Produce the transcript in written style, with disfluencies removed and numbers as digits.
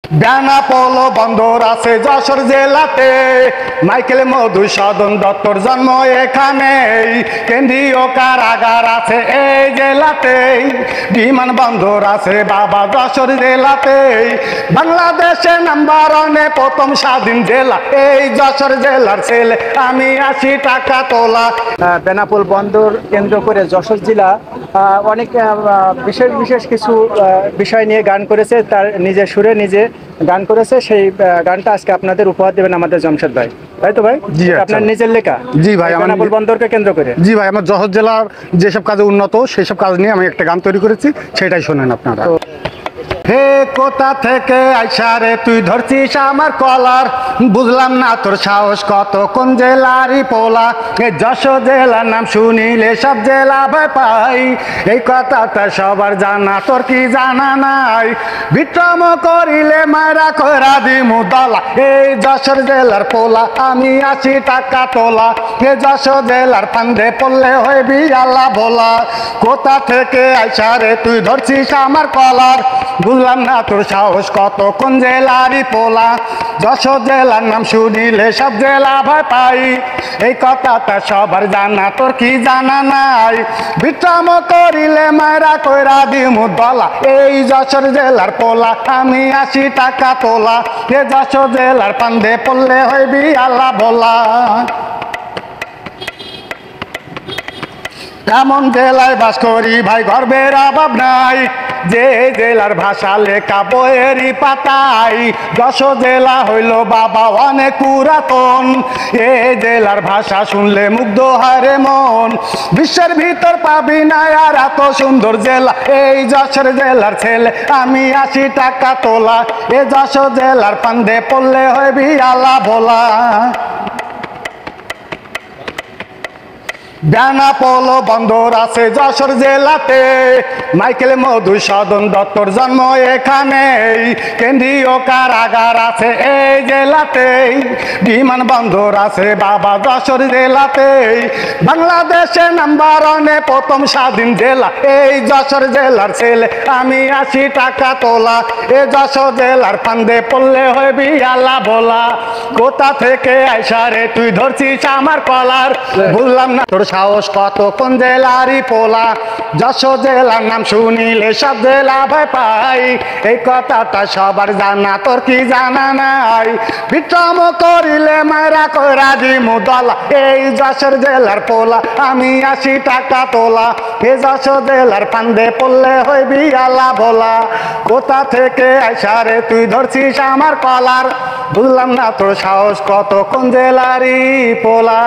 বেনাপোল বন্দর আছে যশোর জেলাতে, মাইকেল মধুসূদন দত্তর জন্ম এখানে, কেন্দ্রীয় কারাগার আছে এই জেলাতে, বিমানবন্দর আছে বাবা যশোর জেলাতে, বাংলাদেশে নাম্বার ওয়ানে প্রথম স্বাধীন জেলা এই যশোর জেলার ছেলে, আমি 80 টাকা তোলা। বেনাপোল বন্দর কেন্দ্র করে যশোর জেলা অনেক বিশেষ বিশেষ কিছু বিষয় নিয়ে গান করেছে, তার নিজের সুরে নিজে গান করেছে। সেই গানটা আজকে আপনাদের উপহার দেবেন আমাদের জমশেদ ভাই, তাই তো ভাই? জি, আপনার নিজের লেখা? জি ভাই, বেনাপোল বন্দরকে কেন্দ্র করে। জি ভাই, আমার যশোর জেলার যেসব কাজে উন্নত সেই সব কাজ নিয়ে আমি একটা গান তৈরি করেছি, সেটাই শোনেন আপনারা। হে কোথা থেকে আইসা রে তুই ধরছিস আমার কলার, বুঝলাম না তোর সাহস কত, কোন জেলারই পোলা, যশোর জেলার নাম শুনিলে সব জেলা ভয় পাই, এই কথাটা সবার জানা তোর কি জানা নাই, বিক্রম করিলে মায়েরা কইরা দিমু দলা, এই যশোর জেলার পোলা আমি 80 টাকা তোলা, এ যশোর জেলার ফান্দে পড়লে হইবি আল্লাহ ভোলা, কোথা থেকে আইসা রে তুই ধরছিস আমার কলার, বুঝলাম না তোর সাহস কত, কোন জেলারই পোলা, যশোর জেলার নাম শুনিলে সব জেলা ভয় পাই, এই কথাটা সবার জানা তোর কি জানা নাই, বিক্রম করিলে মায়েরা কইরা দিমু দলা, এই যশোর জেলার পোলা আমি 80 টাকা তোলা, এ যশোর জেলার ফান্দে পড়লে হইবি আল্লাহ ভোলা। এমন জেলায় বাস করি ভাই গর্বের অভাব নাই, যে জেলার ভাষা লেখা বইয়েরই পাতাই, যশোর জেলা হইল বাবা অনেক পুরাতন, এ জেলার ভাষা শুনলে মুগ্ধ হয় রে মন, বিশ্বের ভিতর পাবি না আর এত সুন্দর জেলা, এই যশোর জেলার ছেলে আমি 80 টাকা তোলা, এ যশোর জেলার ফান্দে পড়লে হইবি আল্লাহ ভোলা। বেনাপোল বন্দর আছে যশোর জেলাতে, মাইকেল মধুসূদন দত্তর জন্ম এখানে, কেন্দ্রীয় কারাগার আছে এই জেলাতে, বিমানবন্দর আছে বাবা যশোর জেলাতে, বাংলাদেশে নাম্বার ওয়ানে প্রথম স্বাধীন জেলা এই যশোর জেলার ছেলে, আমি 80 টাকা তোলা, এ যশোর জেলার ফান্দে পড়লে হইবি আল্লাহ ভোলা, কোথা থেকে আইসা রে তুই ধরছিস আমার কলার, বুঝলাম না তোর সাহস কত, কোন জেলারই পোলা, যশোর জেলার নাম শুনিলে সব জেলা ভয় পাই, এই কথাটা সবার জানা তোর কি জানা নাই, বিক্রম করিলে মায়েরা কইরা দিমু দলা, এই যশোর জেলার পোলা আমি 80 টাকা তোলা, এ যশোর জেলার ফান্দে পড়লে হইবি আল্লাহ ভোলা, কোথা থেকে আইসা রে তুই ধরছিস আমার কলার, বুঝলাম না তোর সাহস কত, কোন জেলারই পোলা।